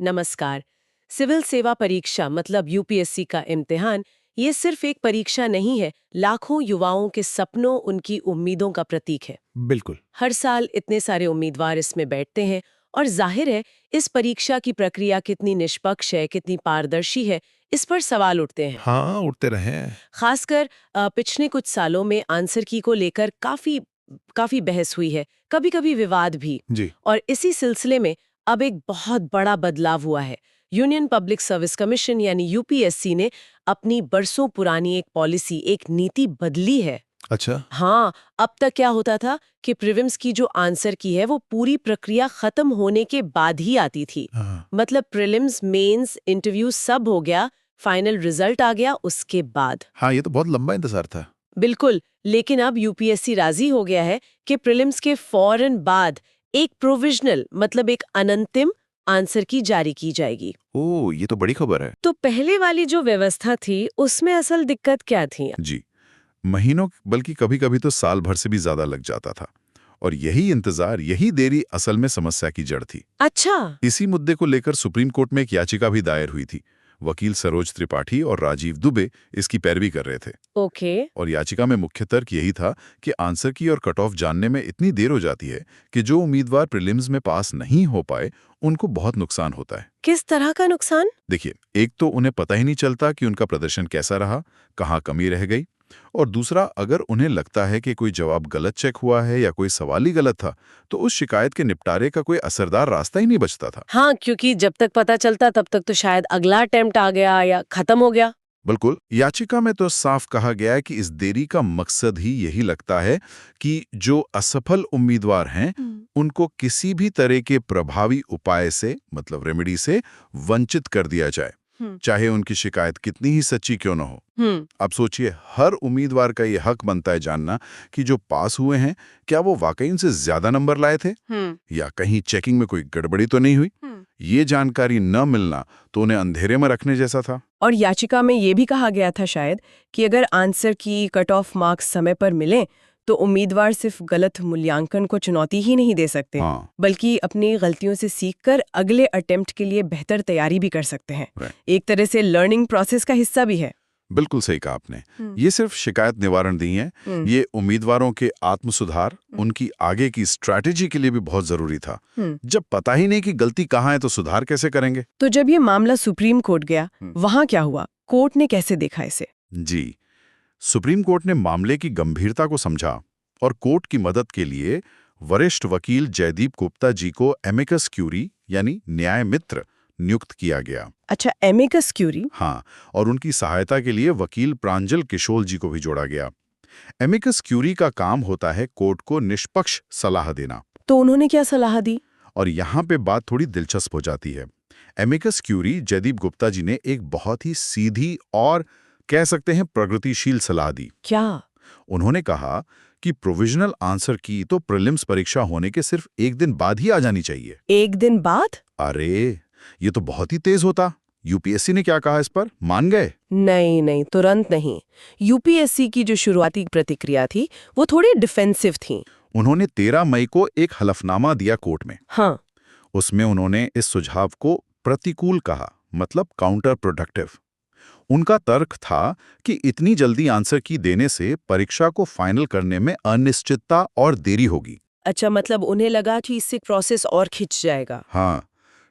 नमस्कार। सिविल सेवा परीक्षा मतलब यूपीएससी का इम्तिहान ये सिर्फ एक परीक्षा नहीं है, लाखों युवाओं के सपनों, उनकी उम्मीदों का प्रतीक है। बिल्कुल। हर साल इतने सारे उम्मीदवार इसमें बैठते हैं और जाहिर है इस परीक्षा की प्रक्रिया कितनी निष्पक्ष है, कितनी पारदर्शी है, इस पर सवाल उठते हैं। हाँ, उठते रहे हैं। खासकर पिछले कुछ सालों में आंसर की को लेकर काफी काफी बहस हुई है, कभी-कभी विवाद भी। जी। और इसी सिलसिले में अब एक बहुत बड़ा बदलाव हुआ है। यूनियन पब्लिक सर्विस कमीशन यानी यूपीएससी ने अपनी बरसों पुरानी एक पॉलिसी, एक नीति बदली है। अच्छा। हाँ, अब तक क्या होता था कि प्रीलिम्स की जो आंसर की है वो पूरी प्रक्रिया खत्म होने के बाद ही आती थी। हाँ। मतलब प्रीलिम्स, मेंस, इंटरव्यू सब हो गया, फाइनल रिजल्ट आ गया उसके बाद। हाँ, ये तो बहुत लंबा इंतजार था। बिल्कुल, लेकिन अब यूपीएससी राजी हो गया है कि प्रीलिम्स के फौरन बाद एक प्रोविजनल मतलब एक अनंतिम आंसर की जारी की जाएगी। ओह, ये तो बड़ी खबर है। तो पहले वाली जो व्यवस्था थी उसमें असल दिक्कत क्या थी? जी। महीनों बल्कि कभी-कभी तो साल भर से भी ज्यादा लग जाता था। और यही इंतजार, यही देरी असल में समस्या की जड़ थी। अच्छा। इसी मुद्दे को लेकर सुप्रीम कोर्ट में एक याचिका भी दायर हुई थी। वकील सरोज त्रिपाठी और राजीव दुबे इसकी पैरवी कर रहे थे। ओके। और याचिका में मुख्य तर्क यही था कि आंसर की और कट ऑफ जानने में इतनी देर हो जाती है कि जो उम्मीदवार प्रीलिम्स में पास नहीं हो पाए उनको बहुत नुकसान होता है। किस तरह का नुकसान? देखिए, एक तो उन्हें पता ही नहीं चलता कि उनका प्रदर्शन कैसा रहा, कहाँ कमी रह गई। और दूसरा, अगर उन्हें लगता है कि कोई जवाब गलत चेक हुआ है या कोई सवाल ही गलत था, तो उस शिकायत के निपटारे का कोई असरदार रास्ता ही नहीं बचता था। हाँ, क्योंकि जब तक पता चलता तब तक तो शायद अगला अटेम्प्ट आ गया या खत्म हो गया। बिल्कुल। याचिका में तो साफ कहा गया है कि इस देरी का मकसद ही यही लगता है कि जो असफल उम्मीदवार हैं उनको किसी भी तरह के प्रभावी उपाय से, मतलब रेमेडी से, वंचित कर दिया जाए, चाहे उनकी शिकायत कितनी ही सच्ची क्यों न हो। अब सोचिए, हर उम्मीदवार का ये हक बनता है जानना कि जो पास हुए हैं क्या वो वाकई उनसे ज्यादा नंबर लाए थे या कहीं चेकिंग में कोई गड़बड़ी तो नहीं हुई। ये जानकारी न मिलना तो उन्हें अंधेरे में रखने जैसा था। और याचिका में ये भी कहा गया था शायद कि अगर आंसर की कट ऑफ मार्क्स समय पर मिलें तो उम्मीदवार सिर्फ गलत मूल्यांकन को चुनौती ही नहीं दे सकते, हाँ। बल्कि अपनी गलतियों से सीखकर अगले अटेम्प्ट के लिए बेहतर तैयारी भी कर सकते हैं। एक तरह से लर्निंग प्रोसेस का हिस्सा भी है। बिल्कुल सही कहा आपने। ये सिर्फ शिकायत निवारण नहीं है, ये उम्मीदवारों के आत्म सुधार, उनकी आगे की स्ट्रैटेजी के लिए भी बहुत जरूरी था। जब पता ही नहीं कि गलती कहाँ है तो सुधार कैसे करेंगे। तो जब ये मामला सुप्रीम कोर्ट गया, वहां क्या हुआ? कोर्ट ने कैसे देखा इसे? जी, सुप्रीम कोर्ट ने मामले की गंभीरता को समझा और कोर्ट की मदद के लिए वरिष्ठ वकील जयदीप गुप्ता जी को एमिकस क्यूरी यानी न्याय मित्र नियुक्त किया गया। अच्छा, एमिकस क्यूरी? हाँ, और उनकी सहायता के लिए वकील प्रांजल किशोर जी को भी जोड़ा गया। एमिकस क्यूरी का काम होता है कोर्ट को निष्पक्ष सलाह देना। तो उन्होंने क्या सलाह दी? और यहाँ पे बात थोड़ी दिलचस्प हो जाती है। एमिकस क्यूरी जयदीप गुप्ता जी ने एक बहुत ही सीधी और कह सकते हैं प्रगतिशील सलाह दी। क्या? उन्होंने कहा कि प्रोविजनल आंसर की तो प्रीलिम्स परीक्षा होने के सिर्फ एक दिन बाद ही आ जानी चाहिए। एक दिन बाद? अरे, ये तो बहुत ही तेज होता। यूपीएससी ने क्या कहा इस पर, मान गए? नहीं नहीं, तुरंत नहीं। यूपीएससी की जो शुरुआती प्रतिक्रिया थी वो थोड़ी डिफेंसिव थी। उन्होंने 13 मई को एक हलफनामा दिया कोर्ट में। हाँ। उसमें उन्होंने इस सुझाव को प्रतिकूल कहा, मतलब काउंटर प्रोडक्टिव। उनका तर्क था कि इतनी जल्दी आंसर की देने से परीक्षा को फाइनल करने में अनिश्चितता और देरी होगी। अच्छा, मतलब उन्हें लगा कि इससे प्रोसेस और खिंच जाएगा। हाँ,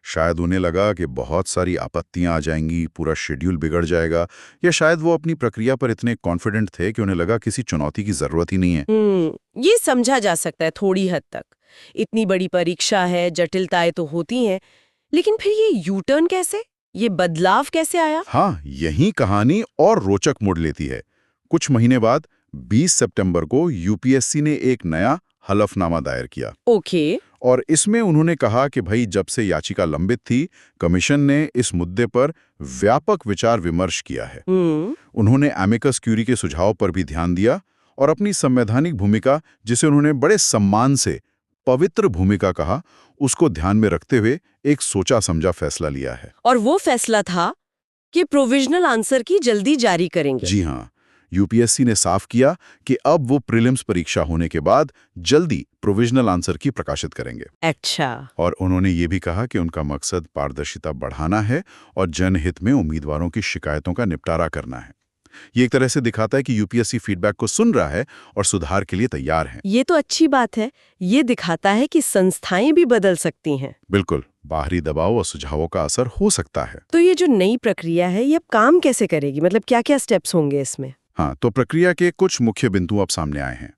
शायद उन्हें लगा कि बहुत सारी आपत्तियां आ जाएंगी, पूरा शेड्यूल बिगड़ जाएगा, या शायद वो अपनी प्रक्रिया पर इतने कॉन्फिडेंट थे कि उन्हें लगा किसी चुनौती की जरूरत ही नहीं है। ये समझा जा सकता है थोड़ी हद तक। इतनी बड़ी परीक्षा है, जटिलताएं तो होती हैं, लेकिन फिर ये यू टर्न कैसे? ये बदलाव कैसे आया? हाँ, यही कहानी और रोचक मोड़ लेती है। कुछ महीने बाद 20 सितंबर को यूपीएससी ने एक नया हलफनामा दायर किया। ओके। और इसमें उन्होंने कहा कि भाई, जब से याचिका लंबित थी, कमीशन ने इस मुद्दे पर व्यापक विचार विमर्श किया है। उन्होंने एमिकस क्यूरी के सुझाव पर भी ध्यान दिया और अपनी संवैधानिक भूमिका, जिसे उन्होंने बड़े सम्मान से पवित्र भूमिका कहा, उसको ध्यान में रखते हुए एक सोचा समझा फैसला लिया है। और वो फैसला था कि प्रोविजनल आंसर की जल्दी जारी करेंगे। जी हाँ, यूपीएससी ने साफ किया कि अब वो प्रीलिम्स परीक्षा होने के बाद जल्दी प्रोविजनल आंसर की प्रकाशित करेंगे। अच्छा। और उन्होंने ये भी कहा कि उनका मकसद पारदर्शिता बढ़ाना है और जनहित में उम्मीदवारों की शिकायतों का निपटारा करना है। ये एक तरह से दिखाता है कि यूपीएससी फीडबैक को सुन रहा है और सुधार के लिए तैयार है। ये तो अच्छी बात है। ये दिखाता है कि संस्थाएं भी बदल सकती हैं। बिल्कुल, बाहरी दबाव और सुझावों का असर हो सकता है। तो ये जो नई प्रक्रिया है, ये अब काम कैसे करेगी? मतलब क्या-क्या स्टेप्स होंगे इसमें? हाँ, तो प्रक्रिया के कुछ मुख्य बिंदु अब सामने आए हैं।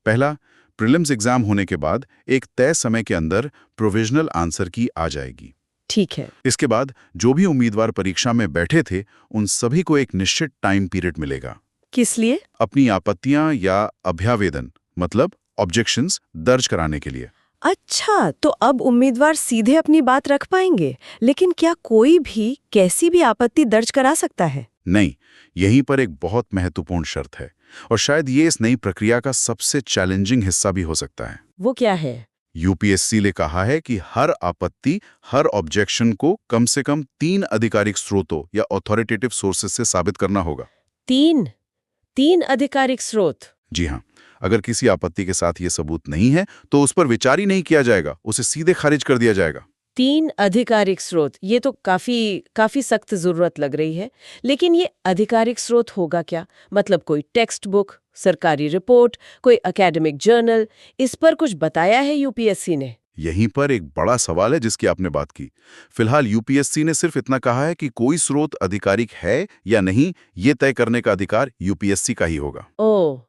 पहला, प्रीलिम्स एग्जाम होने के बाद एक तय समय के अंदर प्रोविजनल आंसर की आ जाएगी। ठीक है। इसके बाद जो भी उम्मीदवार परीक्षा में बैठे थे, उन सभी को एक निश्चित टाइम पीरियड मिलेगा किस लिए? अपनी आपत्तियां या अभ्यावेदन मतलब ऑब्जेक्शंस दर्ज कराने के लिए। अच्छा, तो अब उम्मीदवार सीधे अपनी बात रख पाएंगे, लेकिन क्या कोई भी कैसी भी आपत्ति दर्ज करा सकता है? नहीं, यहीं पर एक बहुत महत्वपूर्ण शर्त है और शायद ये इस नई प्रक्रिया का सबसे चैलेंजिंग हिस्सा भी हो सकता है। वो क्या है? यूपीएससी ने कहा है कि हर आपत्ति, हर ऑब्जेक्शन को कम से कम 3 आधिकारिक स्रोतों या ऑथोरिटेटिव सोर्सेस से साबित करना होगा। 3 आधिकारिक स्रोत? जी हाँ, अगर किसी आपत्ति के साथ ये सबूत नहीं है तो उस पर विचार ही नहीं किया जाएगा, उसे सीधे खारिज कर दिया जाएगा। 3 आधिकारिक स्रोत, ये तो काफी सख्त जरूरत लग रही है। लेकिन ये आधिकारिक स्रोत होगा क्या? मतलब कोई टेक्स्ट बुक, सरकारी रिपोर्ट, कोई एकेडमिक जर्नल, इस पर कुछ बताया है यूपीएससी ने? यहीं पर एक बड़ा सवाल है जिसकी आपने बात की। फिलहाल यूपीएससी ने सिर्फ इतना कहा है कि कोई स्रोत आधिकारिक है या नहीं, ये तय करने का अधिकार यूपीएससी का ही होगा। ओह,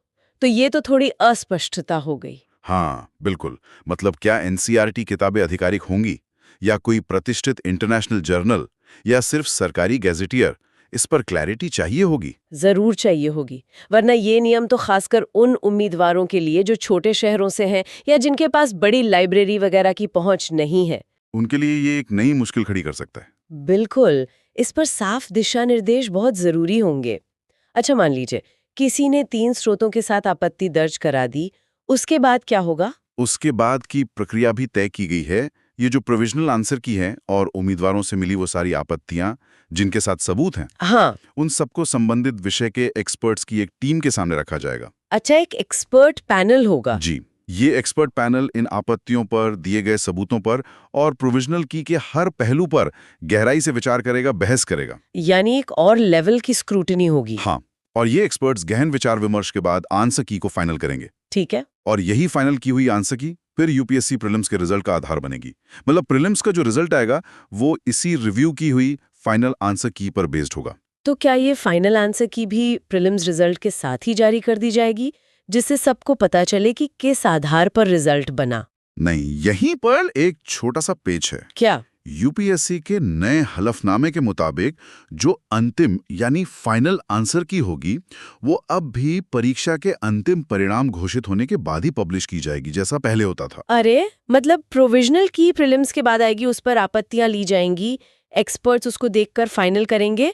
तो ये तो थोड़ी अस्पष्टता हो गई। हाँ, बिल्कुल। मतलब क्या एनसीईआरटी किताबें आधिकारिक होंगी या कोई प्रतिष्ठित इंटरनेशनल जर्नल या सिर्फ सरकारी गैजेटियर, इस पर क्लैरिटी चाहिए होगी। जरूर चाहिए होगी, वरना ये नियम तो खासकर उन उम्मीदवारों के लिए जो छोटे शहरों से हैं या जिनके पास बड़ी लाइब्रेरी वगैरह की पहुंच नहीं है। उनके लिए ये एक नई मुश्किल खड़ी कर सकता है। बिल्कुल, इस पर साफ दिशा निर्देश बहुत जरूरी होंगे। अच्छा, मान लीजिए किसी ने 3 स्रोतों के साथ आपत्ति दर्ज करा दी, उसके बाद क्या होगा? उसके बाद की प्रक्रिया भी तय की गई है। ये जो प्रोविजनल आंसर की है और उम्मीदवारों से मिली वो सारी आपत्तियां जिनके साथ सबूत हैं, हाँ। उन सबको संबंधित विषय के एक्सपर्ट्स की एक टीम के सामने रखा जाएगा। अच्छा, एक एक्सपर्ट पैनल होगा? जी, ये एक्सपर्ट पैनल इन आपत्तियों पर, दिए गए सबूतों पर और प्रोविजनल की के हर पहलू पर गहराई से विचार करेगा, बहस करेगा। यानी एक और लेवल की स्क्रूटनी होगी। हाँ, और ये एक्सपर्ट्स गहन विचार विमर्श के बाद आंसर की को फाइनल करेंगे। ठीक है। और यही फाइनल की हुई आंसर की फिर यूपीएससी प्रीलिम्स के रिजल्ट का आधार बनेगी। मतलब प्रीलिम्स का जो रिजल्ट आएगा वो इसी रिव्यू की हुई फाइनल आंसर की पर बेस्ड होगा। तो क्या ये फाइनल आंसर की भी प्रीलिम्स रिजल्ट के साथ ही जारी कर दी जाएगी, जिससे सबको पता चले कि किस आधार पर रिजल्ट बना? नहीं, यहीं पर एक छोटा सा पेच है। क्या? यूपीएससी के नए हलफनामे के मुताबिक जो अंतिम यानी फाइनल आंसर की होगी वो अब भी परीक्षा के अंतिम परिणाम घोषित होने के बाद ही पब्लिश की जाएगी, जैसा पहले होता था। अरे, मतलब प्रोविजनल की प्रीलिम्स के बाद आएगी, उस पर आपत्तियां ली जाएंगी, एक्सपर्ट्स उसको देखकर फाइनल करेंगे,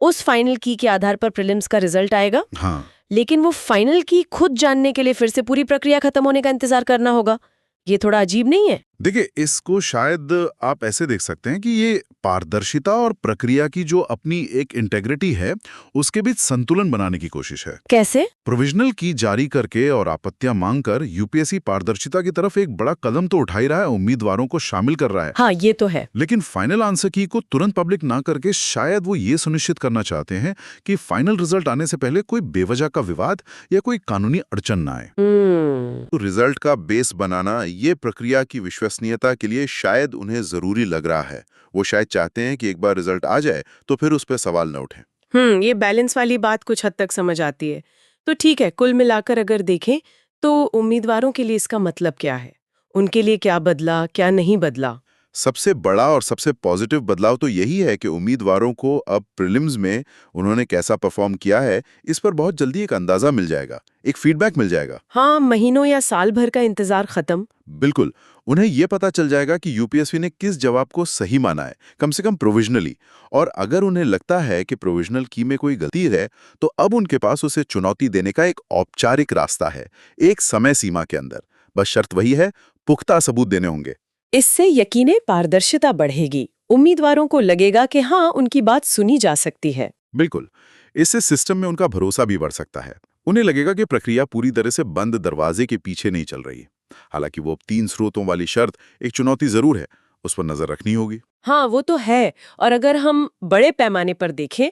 उस फाइनल की के आधार पर प्रीलिम्स का रिजल्ट आएगा। हाँ, लेकिन वो फाइनल की खुद जानने के लिए फिर से पूरी प्रक्रिया खत्म होने का इंतजार करना होगा। ये थोड़ा अजीब नहीं है? देखिए, इसको शायद आप ऐसे देख सकते हैं कि ये पारदर्शिता और प्रक्रिया की जो अपनी एक इंटेग्रिटी है उसके बीच संतुलन बनाने की कोशिश है। कैसे? प्रोविजनल की जारी करके और आपत्तियां मांगकर यूपीएससी पारदर्शिता की तरफ एक बड़ा कदम तो उठा ही रहा है, उम्मीदवारों को शामिल कर रहा है। हाँ, ये तो है। लेकिन फाइनल आंसर की को तुरंत पब्लिक ना करके शायद वो ये सुनिश्चित करना चाहते हैं कि फाइनल रिजल्ट आने से पहले कोई बेवजह का विवाद या कोई कानूनी अड़चन ना आए। तो रिजल्ट का बेस बनाना ये प्रक्रिया की विश्वसनीयता के लिए शायद उन्हें जरूरी लग रहा है। वो शायद चाहते हैं कि एक बार रिजल्ट आ जाए तो फिर उस पर सवाल न उठे। ये बैलेंस वाली बात कुछ हद तक समझ आती है। तो ठीक है, कुल मिलाकर अगर देखें तो उम्मीदवारों के लिए इसका मतलब क्या है? उनके लिए क्या बदला, क्या नहीं बदला? सबसे बड़ा और सबसे पॉजिटिव बदलाव तो यही है कि उम्मीदवारों को अब प्रीलिम्स में उन्होंने कैसा परफॉर्म किया है इस पर बहुत जल्दी एक अंदाजा मिल जाएगा, एक फीडबैक मिल जाएगा। हाँ, महीनों या साल भर का इंतजार खत्म। बिल्कुल, उन्हें यह पता चल जाएगा कि यूपीएससी ने किस जवाब को सही माना है, कम से कम प्रोविजनली। और अगर उन्हें लगता है कि प्रोविजनल की में कोई गलती है तो अब उनके पास उसे चुनौती देने का एक औपचारिक रास्ता है, एक समय सीमा के अंदर। बस शर्त वही है, पुख्ता सबूत देने होंगे। इससे यकीने पारदर्शिता बढ़ेगी, उम्मीदवारों को लगेगा कि हाँ, उनकी बात सुनी जा सकती है। बिल्कुल, इससे सिस्टम में उनका भरोसा भी बढ़ सकता है। उन्हें लगेगा कि प्रक्रिया पूरी तरह से बंद दरवाजे के पीछे नहीं चल रही। हालांकि वो 3 स्रोतों वाली शर्त एक चुनौती जरूर है, उस पर नजर रखनी होगी। हाँ, वो तो है। और अगर हम बड़े पैमाने पर देखें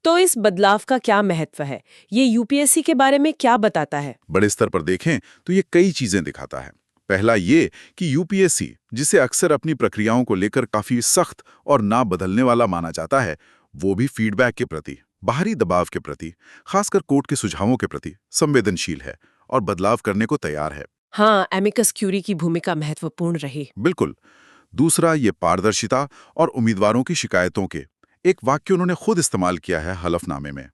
तो इस बदलाव का क्या महत्व है? ये यूपीएससी के बारे में क्या बताता है? बड़े स्तर पर देखें तो ये कई चीजें दिखाता है। पहला ये कि यूपीएससी, जिसे अक्सर अपनी प्रक्रियाओं को लेकर काफी सख्त और ना बदलने वाला माना जाता है, वो भी फीडबैक के प्रति, बाहरी दबाव के प्रति, खासकर कोर्ट के सुझावों के प्रति संवेदनशील है और बदलाव करने को तैयार है। हाँ, एमिकस क्यूरी की भूमिका महत्वपूर्ण रही। बिल्कुल। दूसरा, ये पारदर्शिता और उम्मीदवारों की शिकायतों के एक वाक्य उन्होंने खुद इस्तेमाल किया है हलफनामे में,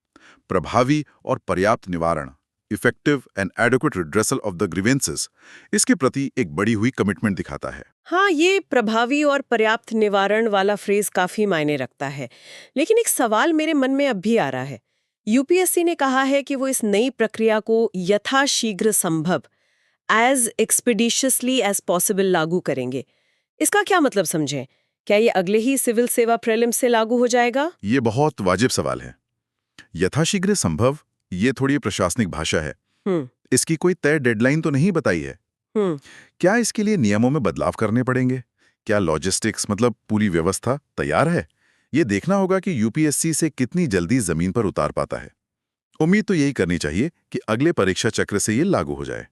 प्रभावी और पर्याप्त निवारण, effective and adequate redressal of the grievances, इसके प्रति एक बड़ी हुई कमिटमेंट दिखाता है। हाँ, ये प्रभावी और पर्याप्त निवारण वाला फ्रेज काफी मायने रखता है। लेकिन एक सवाल मेरे मन में अब भी आ रहा है। यूपीएससी ने कहा है कि वो इस नई प्रक्रिया को यथाशीघ्र संभव, एज एक्सपीडिशियसली एज पॉसिबल लागू करेंगे। इसका क्या मतलब समझें? क्या ये अगले ही सिविल सेवा प्रीलिम्स से लागू हो जाएगा? ये बहुत वाजिब सवाल है। यथाशीघ्र संभव, ये थोड़ी प्रशासनिक भाषा है। हम्म। इसकी कोई तय डेडलाइन तो नहीं बताई है। हम्म। क्या इसके लिए नियमों में बदलाव करने पड़ेंगे? क्या लॉजिस्टिक्स, मतलब पूरी व्यवस्था तैयार है? ये देखना होगा कि यूपीएससी से कितनी जल्दी जमीन पर उतार पाता है। उम्मीद तो यही करनी चाहिए कि अगले परीक्षा चक्र से ये लागू हो जाए।